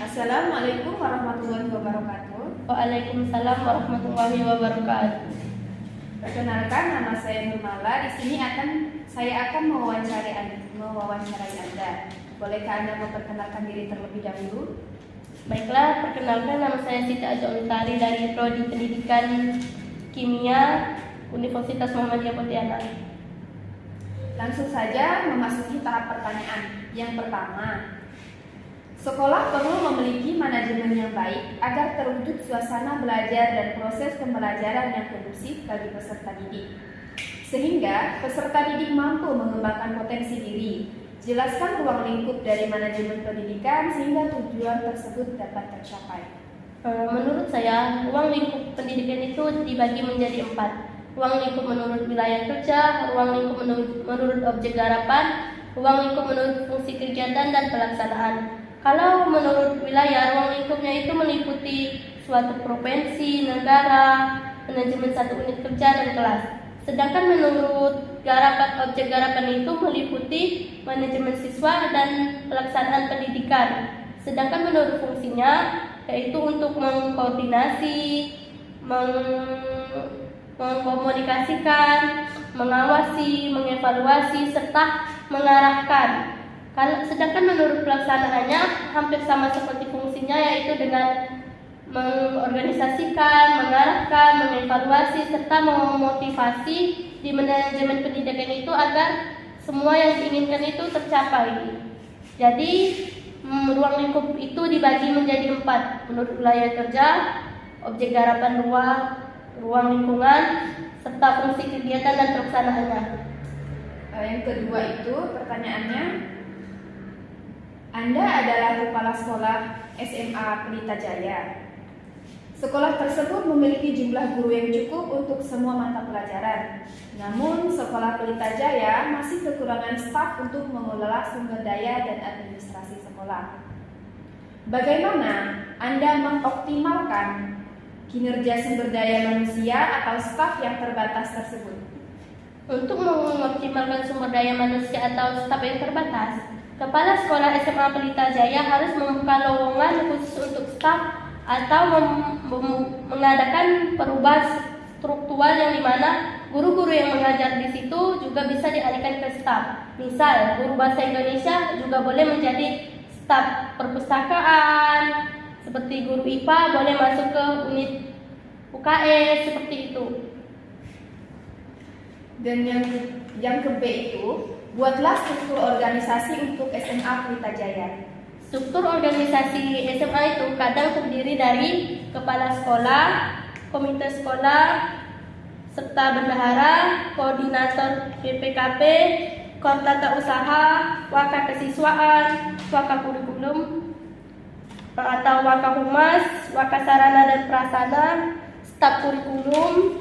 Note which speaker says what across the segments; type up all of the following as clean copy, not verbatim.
Speaker 1: Assalamualaikum warahmatullahi wabarakatuh.
Speaker 2: Waalaikumsalam warahmatullahi wabarakatuh.
Speaker 1: Perkenalkan, nama saya Nurmala. Di sini saya akan mewawancarai Anda. Bolehkah Anda memperkenalkan diri terlebih dahulu?
Speaker 2: Baiklah, perkenalkan, nama saya Siti Aja-Ultari dari Prodi Pendidikan Kimia Universitas Muhammadiyah Pontianak.
Speaker 1: Langsung saja memasuki tahap pertanyaan. Yang pertama, sekolah perlu memiliki manajemen yang baik agar terwujud suasana belajar dan proses pembelajaran yang kondusif bagi peserta didik, sehingga peserta didik mampu mengembangkan potensi diri. Jelaskan ruang lingkup dari manajemen pendidikan sehingga tujuan tersebut dapat tercapai.
Speaker 2: Menurut saya, ruang lingkup pendidikan itu dibagi menjadi 4. Ruang lingkup menurut wilayah kerja, ruang lingkup menurut objek garapan, ruang lingkup menurut fungsi kegiatan dan pelaksanaan. Kalau menurut wilayah, ruang lingkupnya itu meliputi suatu provinsi, negara, manajemen satu unit kerja dan kelas. Sedangkan menurut objek garapan itu meliputi manajemen siswa dan pelaksanaan pendidikan. Sedangkan menurut fungsinya yaitu untuk mengkoordinasi, mengkomunikasikan, mengawasi, mengevaluasi, serta mengarahkan. Sedangkan menurut pelaksanaannya hampir sama seperti fungsinya, yaitu dengan mengorganisasikan, mengarahkan, mengevaluasi, serta memotivasi di manajemen pendidikan itu agar semua yang diinginkan itu tercapai. Jadi ruang lingkup itu dibagi menjadi 4, menurut wilayah kerja, objek garapan ruang lingkungan, serta fungsi kegiatan dan pelaksanaannya.
Speaker 1: Yang kedua itu pertanyaannya, Anda adalah kepala sekolah SMA Pelita Jaya. Sekolah tersebut memiliki jumlah guru yang cukup untuk semua mata pelajaran. Namun, sekolah Pelita Jaya masih kekurangan staf untuk mengelola sumber daya dan administrasi sekolah. Bagaimana Anda mengoptimalkan kinerja sumber daya manusia atau staf yang terbatas tersebut?
Speaker 2: Untuk mengoptimalkan sumber daya manusia atau staf yang terbatas, Kepala Sekolah SMA Pelita Jaya harus membuka lowongan khusus untuk staf atau mengadakan perubahan struktural yang dimana guru-guru yang mengajar di situ juga bisa dialihkan ke staf. Misal, guru bahasa Indonesia juga boleh menjadi staf perpustakaan, seperti guru IPA boleh masuk ke unit UKS, seperti itu.
Speaker 1: Dan yang ke B itu, buatlah struktur organisasi untuk SMA Pelita Jaya.
Speaker 2: Struktur organisasi SMA itu kadang terdiri dari kepala sekolah, komite sekolah, serta bendahara, koordinator PPKP, koordinator usaha, wakil kesiswaan, wakil kurikulum, atau wakil humas, wakil sarana dan prasarana, staf kurikulum,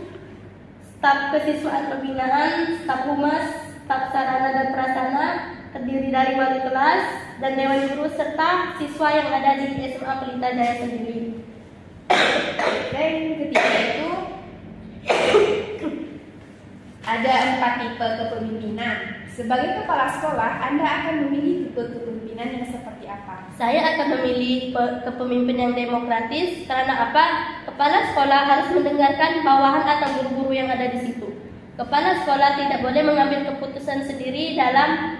Speaker 2: staf kesiswaan pembinaan, staf humas, staf sarana dan prasarana, terdiri dari wali kelas dan dewan guru serta siswa yang ada di SMA Pelita Jaya sendiri.
Speaker 1: Dan ketiga itu ada 4 tipe kepemimpinan. Sebagai kepala sekolah, Anda akan memilih tipe kepemimpinan yang seperti apa?
Speaker 2: Saya akan memilih kepemimpinan yang demokratis karena apa? Kepala sekolah harus mendengarkan bawahan atau guru-guru yang ada di situ. Kepala sekolah tidak boleh mengambil keputusan sendiri dalam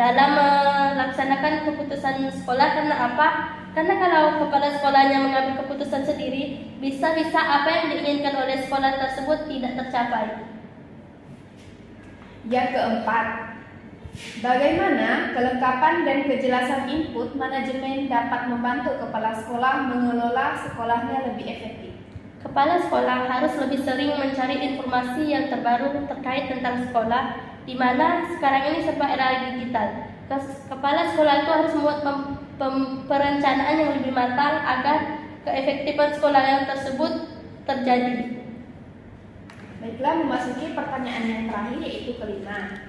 Speaker 2: melaksanakan keputusan sekolah. Karena apa? Karena kalau kepala sekolahnya mengambil keputusan sendiri, bisa-bisa apa yang diinginkan oleh sekolah tersebut tidak tercapai.
Speaker 1: Yang keempat, bagaimana kelengkapan dan kejelasan input manajemen dapat membantu kepala sekolah mengelola sekolahnya lebih efektif?
Speaker 2: Kepala sekolah harus lebih sering mencari informasi yang terbaru terkait tentang sekolah, di mana sekarang ini serba era digital. Kepala sekolah itu harus membuat perencanaan yang lebih matang agar keefektifan sekolah yang tersebut terjadi.
Speaker 1: Baiklah, memasuki pertanyaan yang terakhir, yaitu kelima.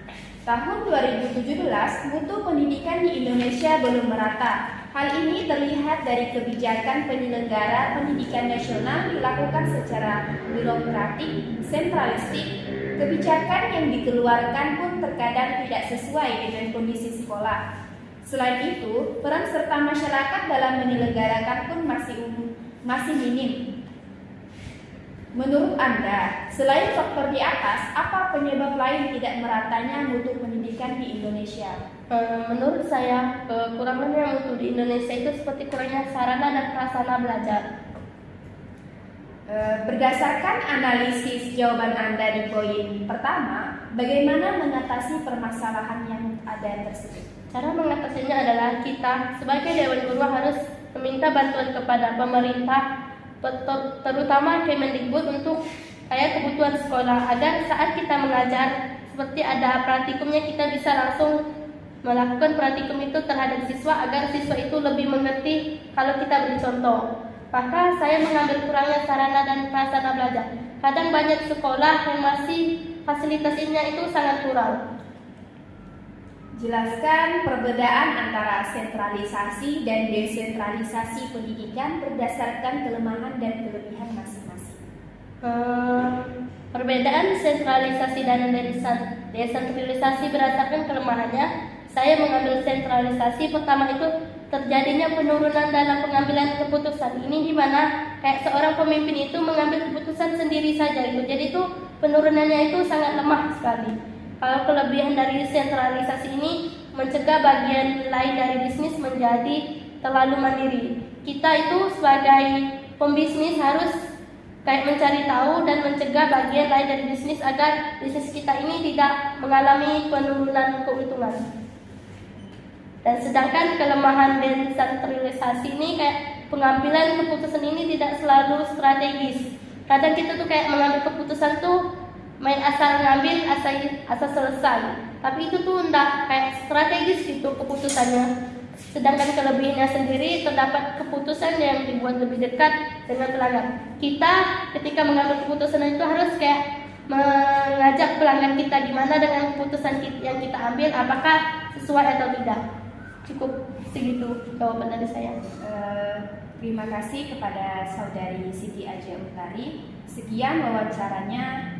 Speaker 1: Tahun 2017, mutu pendidikan di Indonesia belum merata. Hal ini terlihat dari kebijakan penyelenggara pendidikan nasional dilakukan secara birokratik, sentralistik. Kebijakan yang dikeluarkan pun terkadang tidak sesuai dengan kondisi sekolah. Selain itu, peran serta masyarakat dalam menyelenggarakan pun masih minim. Menurut Anda, selain faktor di atas, apa penyebab lain tidak meratanya mutu pendidikan di Indonesia?
Speaker 2: Menurut saya, kekurangannya mutu di Indonesia itu seperti kurangnya sarana dan prasarana belajar.
Speaker 1: Berdasarkan analisis jawaban Anda di poin pertama, bagaimana mengatasi permasalahan yang ada tersebut?
Speaker 2: Cara mengatasinya adalah kita sebagai Dewan Guru harus meminta bantuan kepada pemerintah, terutama Kemendikbud untuk kayak kebutuhan sekolah, agar saat kita mengajar seperti ada praktikumnya kita bisa langsung melakukan praktikum itu terhadap siswa agar siswa itu lebih mengerti kalau kita beri contoh. Maka saya mengambil kurangnya sarana dan prasarana belajar. Kadang banyak sekolah yang masih fasilitasnya itu sangat kurang.
Speaker 1: Jelaskan perbedaan antara sentralisasi dan desentralisasi pendidikan berdasarkan kelemahan dan kelebihan masing-masing.
Speaker 2: Perbedaan sentralisasi dan desentralisasi berdasarkan kelemahannya, saya mengambil sentralisasi. Pertama itu terjadinya penurunan dalam pengambilan keputusan. Ini di mana kayak seorang pemimpin itu mengambil keputusan sendiri saja itu. Jadi itu penurunannya itu sangat lemah sekali. Kalau kelebihan dari sentralisasi ini mencegah bagian lain dari bisnis menjadi terlalu mandiri. Kita itu sebagai pembisnis harus kayak mencari tahu dan mencegah bagian lain dari bisnis agar bisnis kita ini tidak mengalami penurunan keuntungan. Dan sedangkan kelemahan desentralisasi ini kayak pengambilan keputusan ini tidak selalu strategis. Kadang kita tuh kayak mengambil keputusan tuh main asal ngambil, asal selesai. Tapi itu tuh enggak kayak strategis gitu keputusannya. Sedangkan kelebihannya sendiri terdapat keputusan yang dibuat lebih dekat dengan pelanggan. Kita ketika mengambil keputusan itu harus kayak mengajak pelanggan kita gimana dengan keputusan yang kita ambil, apakah sesuai atau tidak. Cukup segitu jawaban dari saya.
Speaker 1: Terima kasih kepada Saudari Siti Aja Utari. Sekian wawancaranya.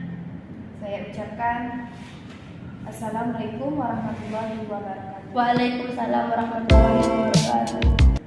Speaker 1: Saya ucapkan Assalamualaikum warahmatullahi wabarakatuh.
Speaker 2: Waalaikumsalam warahmatullahi wabarakatuh.